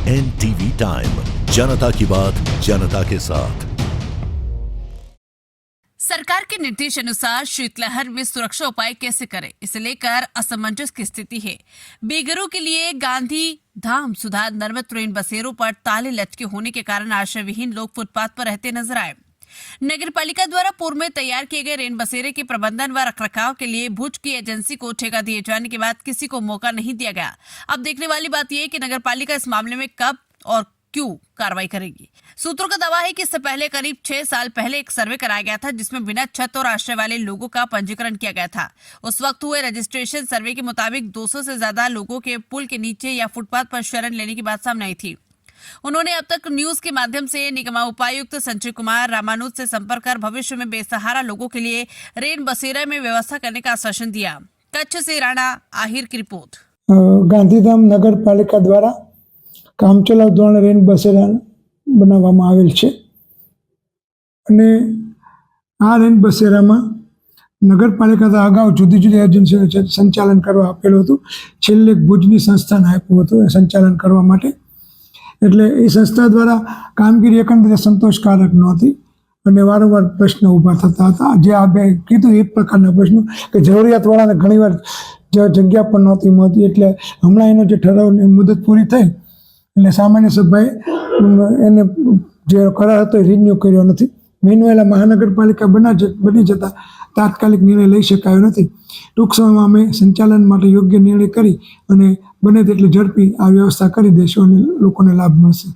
NTV time, जनता की बात जनता के साथ। सरकार के निर्देश अनुसार शीतलहर में सुरक्षा उपाय कैसे करें, इसे लेकर असमंजस की स्थिति है। बेघरों के लिए गांधी धाम सुधार नर्मद ट्रेन बसेरों पर ताले लटके होने के कारण आश्रय विहीन लोग फुटपाथ पर रहते नजर आए। नगर पालिका द्वारा पूर्व में तैयार किए गए रेन बसेरे के प्रबंधन व रखरखाव के लिए भुज की एजेंसी को ठेका दिए जाने के बाद किसी को मौका नहीं दिया गया। अब देखने वाली बात यह है कि नगर पालिका इस मामले में कब और क्यों कार्रवाई करेगी। सूत्रों का दावा है कि इससे पहले करीब 6 साल पहले एक सर्वे कराया गया था, जिसमें बिना छत और आश्रय वाले लोगों का पंजीकरण किया गया था। उस वक्त हुए रजिस्ट्रेशन सर्वे के मुताबिक 200 से ज्यादा लोगों के पुल के नीचे या फुटपाथ पर शरण लेने की बात सामने आई थी। उन्होंने अब तक न्यूज के माध्यम से निगम उपायुक्त संजय कुमार रामानुज से संपर्क कर भविष्य में बेसहारा लोगों के लिए रेन बसेरा में व्यवस्था करने का आश्वासन दिया। कच्छ से राणा आहिर की रिपोर्ट। गांधीधाम नगर पालिका द्वारा કામચલાઉ ધોરણે રેન બસેરા બનાવવામાં આવેલ છે અને આ રેન બસેરામાં નગરપાલિકા દ્વારા અગાઉ જુદી જુદી એજન્સીઓને સંચાલન કરવા આપેલું હતું। છેલ્લે ભુજની સંસ્થાને આપ્યું હતું સંચાલન કરવા માટે। એટલે એ સંસ્થા દ્વારા કામગીરી એકંદરે સંતોષકારક નહોતી અને વારંવાર પ્રશ્ન ઊભા થતા હતા। જે આ બે કીધું એ પ્રકારના પ્રશ્નો કે જરૂરિયાતવાળાને ઘણીવાર જગ્યા પણ નહોતી મળતી। એટલે હમણાં એનો જે ઠરાવની મુદત પૂરી થઈ એટલે સામાન્ય સભાએ એને જે કરાર હતો એ રિન્યુ કર્યો નથી। મીનવેલા મહાનગરપાલિકા બની જતા તાત્કાલિક નિર્ણય લઈ શકાયો નથી। ટૂંક સમયમાં અમે સંચાલન માટે યોગ્ય નિર્ણય કરી અને બને તેટલી ઝડપી આ વ્યવસ્થા કરી દઈશું અને લોકોને લાભ મળશે।